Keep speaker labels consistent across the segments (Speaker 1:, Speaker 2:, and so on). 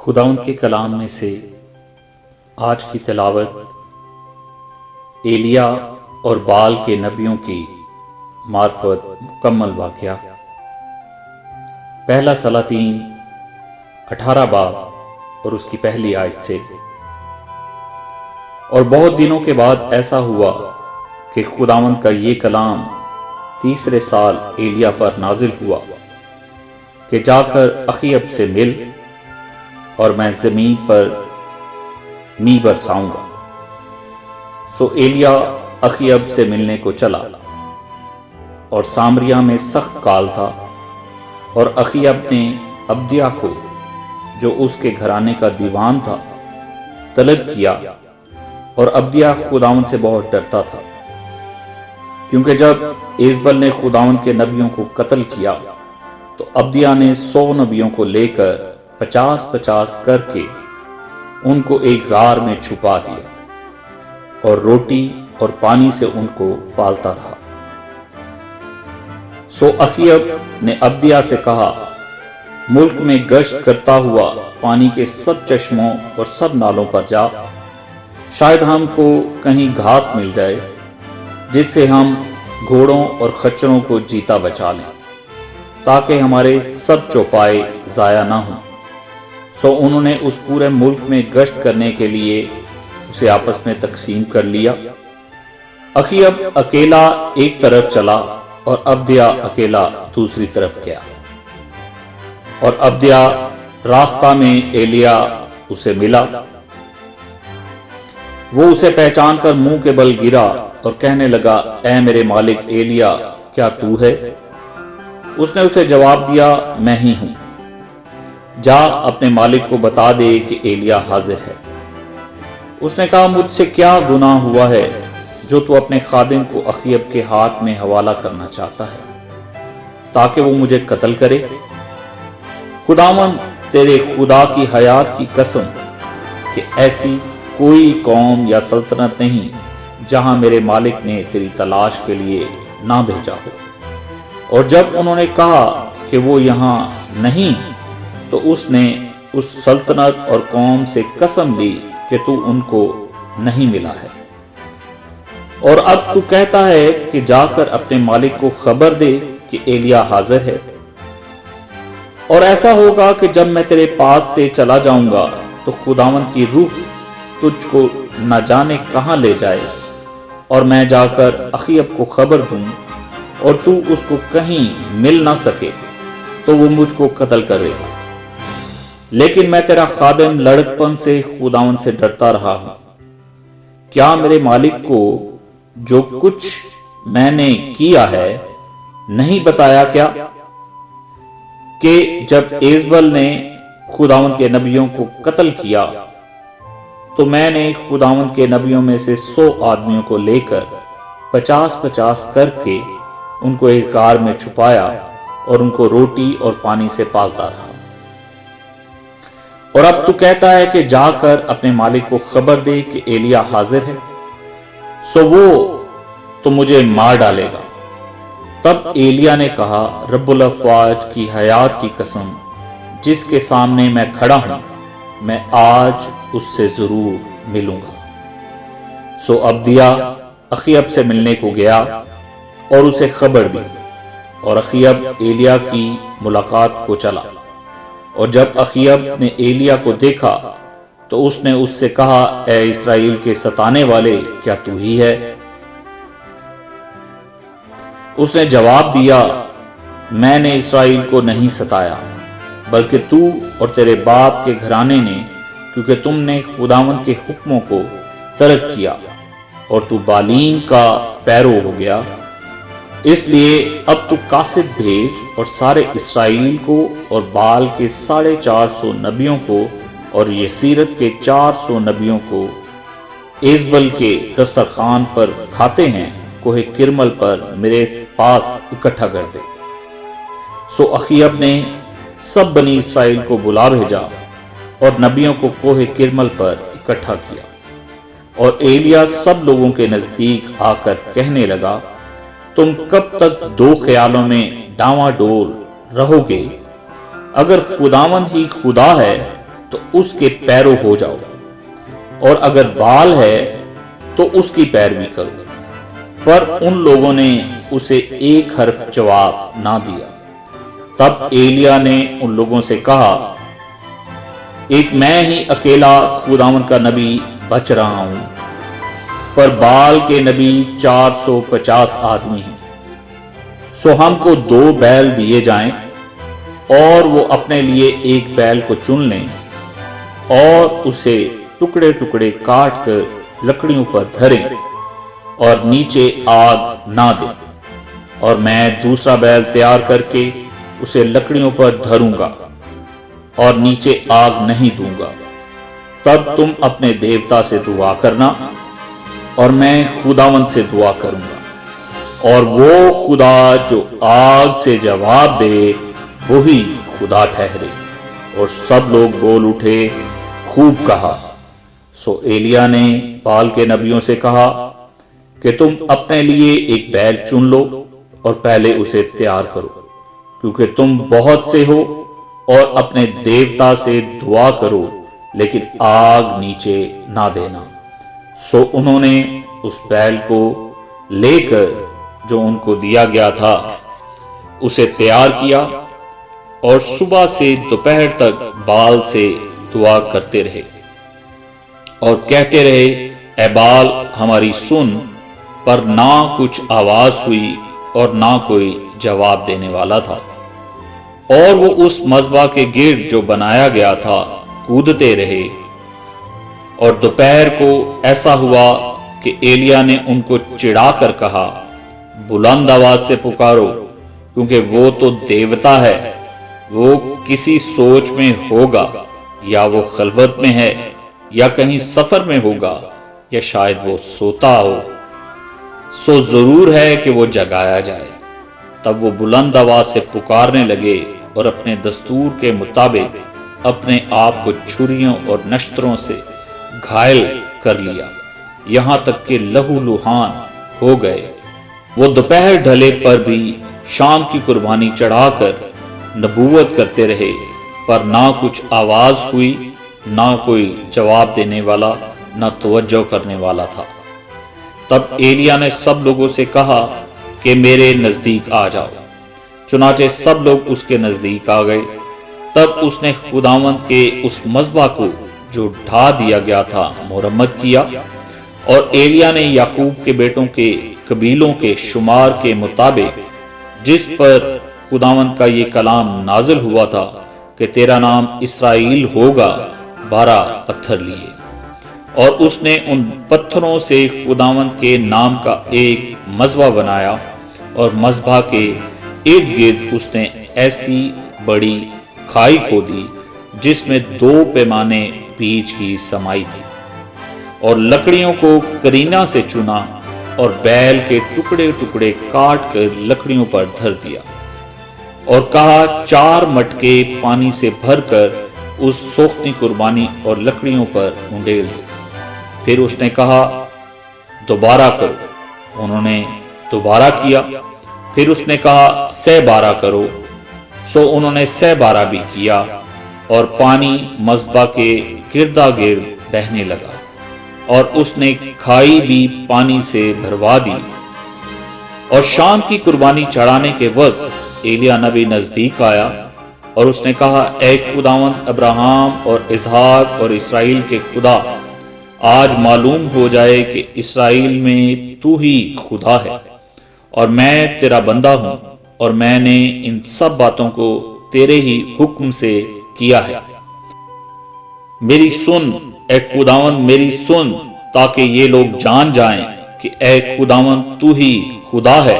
Speaker 1: خداوند کے کلام میں سے آج کی تلاوت ایلیا اور بال کے نبیوں کی معرفت مکمل واقعہ۔ پہلا سلاطین 18 باب اور اس کی پہلی آیت سے۔ اور بہت دنوں کے بعد ایسا ہوا کہ خداوند کا یہ کلام تیسرے سال ایلیا پر نازل ہوا کہ جا کر اخیب سے مل اور میں زمین پر می برساؤں گا۔ سو ایلیا اخیب سے ملنے کو چلا، اور سامریہ میں سخت کال تھا، اور اخیب نے عبدیہ کو جو اس کے گھرانے کا دیوان تھا طلب کیا، اور عبدیہ خداوند سے بہت ڈرتا تھا، کیونکہ جب ایزبل نے خداوند کے نبیوں کو قتل کیا تو عبدیہ نے 100 نبیوں کو لے کر 50-50 کر کے ان کو ایک غار میں چھپا دیا، اور روٹی اور پانی سے ان کو پالتا رہا۔ سو اخیب نے عبدیہ سے کہا، ملک میں گشت کرتا ہوا پانی کے سب چشموں اور سب نالوں پر جا، شاید ہم کو کہیں گھاس مل جائے جس سے ہم گھوڑوں اور خچروں کو جیتا بچا لیں، تاکہ ہمارے سب چوپائے ضائع نہ ہوں۔ سو انہوں نے اس پورے ملک میں گشت کرنے کے لیے اسے آپس میں تقسیم کر لیا۔ اخیب اکیلا ایک طرف چلا اور عبدیہ اکیلا دوسری طرف گیا، اور عبدیہ راستہ میں ایلیا اسے ملا۔ وہ اسے پہچان کر منہ کے بل گرا اور کہنے لگا، اے میرے مالک ایلیا، کیا تو ہے؟ اس نے اسے جواب دیا، میں ہی ہوں، جا اپنے مالک کو بتا دے کہ ایلیا حاضر ہے۔ اس نے کہا، مجھ سے کیا گناہ ہوا ہے جو تو اپنے خادم کو اخیب کے ہاتھ میں حوالہ کرنا چاہتا ہے تاکہ وہ مجھے قتل کرے؟ خداوند تیرے خدا کی حیات کی قسم کہ ایسی کوئی قوم یا سلطنت نہیں جہاں میرے مالک نے تیری تلاش کے لیے نہ بھیجا ہو۔ اور جب انہوں نے کہا کہ وہ یہاں نہیں، تو اس نے اس سلطنت اور قوم سے قسم لی کہ تو ان کو نہیں ملا ہے، اور اب تو کہتا ہے کہ جا کر اپنے مالک کو خبر دے کہ ایلیا حاضر ہے۔ اور ایسا ہوگا کہ جب میں تیرے پاس سے چلا جاؤں گا تو خداوند کی روح تجھ کو نہ جانے کہاں لے جائے، اور میں جا کر اخیب کو خبر دوں اور تو اس کو کہیں مل نہ سکے تو وہ مجھ کو قتل کرے گا۔ لیکن میں تیرا خادم لڑکپن سے خداوند سے ڈرتا رہا ہوں۔ کیا میرے مالک کو جو کچھ میں نے کیا ہے نہیں بتایا کیا کہ جب ایزبل نے خداوند کے نبیوں کو قتل کیا تو میں نے خداوند کے نبیوں میں سے 100 آدمیوں کو لے کر 50-50 کر کے ان کو ایک غار میں چھپایا اور ان کو روٹی اور پانی سے پالتا رہا۔ اور اب تو کہتا ہے کہ جا کر اپنے مالک کو خبر دے کہ ایلیا حاضر ہے، سو وہ تو مجھے مار ڈالے گا۔ تب ایلیا نے کہا، رب الافواج کی حیات کی قسم جس کے سامنے میں کھڑا ہوں، میں آج اس سے ضرور ملوں گا۔ سو عبدیہ اخیب سے ملنے کو گیا اور اسے خبر دی، اور اخیب ایلیا کی ملاقات کو چلا۔ اور جب اخیب نے ایلیا کو دیکھا تو اس نے اس سے کہا، اے اسرائیل کے ستانے والے، کیا تو ہی ہے؟ اس نے جواب دیا، میں نے اسرائیل کو نہیں ستایا، بلکہ تو اور تیرے باپ کے گھرانے نے، کیونکہ تم نے خداوند کے حکموں کو ترک کیا اور تو بالین کا پیرو ہو گیا۔ اس لیے اب تو قاصد بھیج اور سارے اسرائیل کو اور بال کے 450 نبیوں کو اور یسیرت کے 400 نبیوں کو ایزبل کے دسترخوان پر کھاتے ہیں کوہ کرمل پر میرے پاس اکٹھا کر دے۔ سو اخیب نے سب بنی اسرائیل کو بلا بھیجا اور نبیوں کو کوہ کرمل پر اکٹھا کیا، اور ایلیا سب لوگوں کے نزدیک آ کر کہنے لگا، تم کب تک دو خیالوں میں ڈاواں ڈول رہو گے؟ اگر خداوند ہی خدا ہے تو اس کے پیرو ہو جاؤ، اور اگر بال ہے تو اس کی پیروی کرو۔ پر ان لوگوں نے اسے ایک حرف جواب نہ دیا۔ تب ایلیا نے ان لوگوں سے کہا، ایک میں ہی اکیلا خداوند کا نبی بچ رہا ہوں، پر بال کے نبی 450 آدمی ہیں۔ سو ہم کو 2 بیل دیے جائیں، اور وہ اپنے لیے ایک بیل کو چن لیں اور اسے ٹکڑے ٹکڑے کاٹ کر لکڑیوں پر دھریں اور نیچے آگ نہ دیں، اور میں دوسرا بیل تیار کر کے اسے لکڑیوں پر دھروں گا اور نیچے آگ نہیں دوں گا۔ تب تم اپنے دیوتا سے دعا کرنا اور میں خداوند سے دعا کروں گا، اور وہ خدا جو آگ سے جواب دے وہی خدا ٹھہرے۔ اور سب لوگ بول اٹھے، خوب کہا۔ سو ایلیا نے بال کے نبیوں سے کہا کہ تم اپنے لیے ایک بیل چن لو اور پہلے اسے تیار کرو، کیونکہ تم بہت سے ہو، اور اپنے دیوتا سے دعا کرو، لیکن آگ نیچے نہ دینا۔ سو انہوں نے اس بیل کو لے کر جو ان کو دیا گیا تھا اسے تیار کیا، اور صبح سے دوپہر تک بال سے دعا کرتے رہے اور کہتے رہے، اے بال ہماری سن۔ پر نہ کچھ آواز ہوئی اور نہ کوئی جواب دینے والا تھا، اور وہ اس مذبح کے گرد جو بنایا گیا تھا کودتے رہے۔ اور دوپہر کو ایسا ہوا کہ ایلیا نے ان کو چڑھا کر کہا، بلند آواز سے پکارو، کیونکہ وہ تو دیوتا ہے، وہ کسی سوچ میں ہوگا، یا وہ خلوت میں ہے، یا کہیں سفر میں ہوگا، یا شاید وہ سوتا ہو۔ سو ضرور ہے کہ وہ جگایا جائے۔ تب وہ بلند آواز سے پکارنے لگے اور اپنے دستور کے مطابق اپنے آپ کو چھریوں اور نشتروں سے گھائل کر لیا، یہاں تک کہ لہو لہان ہو گئے۔ وہ دوپہر ڈھلے پر بھی شام کی قربانی چڑھا کر نبوت کرتے رہے، پر نہ کچھ آواز ہوئی، نہ کوئی جواب دینے والا، نہ توجہ کرنے والا تھا۔ تب ایلیا نے سب لوگوں سے کہا کہ میرے نزدیک آ جاؤ۔ چنانچہ سب لوگ اس کے نزدیک آ گئے۔ تب اس نے خداوند کے اس مذبح کو جو ڈھا دیا گیا تھا مرمت کیا، اور ایلیا نے یعقوب کے بیٹوں کے قبیلوں کے شمار کے مطابق، جس پر خداوند کا یہ کلام نازل ہوا تھا کہ تیرا نام اسرائیل ہوگا، 12 پتھر لیے، اور اس نے ان پتھروں سے خداوند کے نام کا ایک مذبح بنایا، اور مذبح کے ارد گرد اس نے ایسی بڑی کھائی کھودی جس میں 2 پیمانے بیج کی سمائی تھی، اور لکڑیوں کو کرینہ سے چنا اور بیل کے ٹکڑے ٹکڑے کاٹ کر لکڑیوں پر دھر دیا، اور کہا 4 مٹکے پانی سے بھر کر اس سوختی قربانی اور لکڑیوں پر انڈیل دو۔ پھر اس نے کہا دوبارہ کرو، انہوں نے دوبارہ کیا۔ پھر اس نے کہا 12 کرو، سو انہوں نے 12 بھی کیا، اور پانی مذبح کے گردا گرد بہنے لگا، اور اس نے کھائی بھی پانی سے بھروا دی۔ اور شام کی قربانی چڑھانے کے وقت ایلیا نبی نزدیک آیا، اور اس نے کہا، اے خداوند ابراہیم اور اسحاق اور اسرائیل کے خدا، آج معلوم ہو جائے کہ اسرائیل میں تو ہی خدا ہے، اور میں تیرا بندہ ہوں، اور میں نے ان سب باتوں کو تیرے ہی حکم سے کیا ہے۔ میری سن اے خداوند، میری سن، تاکہ یہ لوگ جان جائیں کہ اے خداوند تو ہی خدا ہے،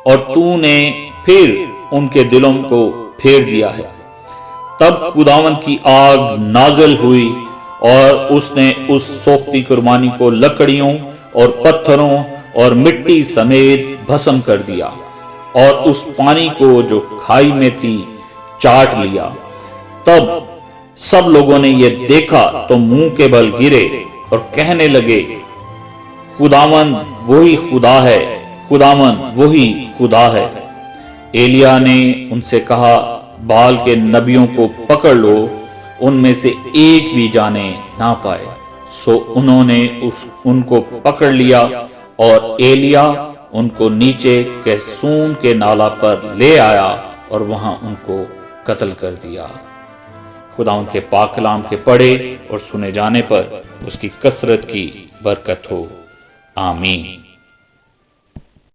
Speaker 1: اور تو نے پھر ان کے دلوں کو پھیر دیا ہے۔ تب خداوند کی آگ نازل ہوئی، اور اس نے اس سوختی قربانی کو لکڑیوں اور پتھروں اور مٹی سمیت بھسم کر دیا، اور اس پانی کو جو کھائی میں تھی چاٹ لیا۔ تب سب لوگوں نے یہ دیکھا تو منہ کے بل گرے اور کہنے لگے، خداوند وہی خدا ہے، خداوند وہی خدا ہے۔ ایلیا نے ان سے کہا، بال کے نبیوں کو پکڑ لو ان میں سے ایک بھی جانے نہ پائے۔ سو انہوں نے ان کو پکڑ لیا اور ایلیا ان کو نیچے کیسون کے نالا پر لے آیا اور وہاں ان کو قتل کر دیا۔ خدا ان کے پاک کلام کے پڑھے اور سنے جانے پر اس کی کثرت کی برکت ہو، آمین۔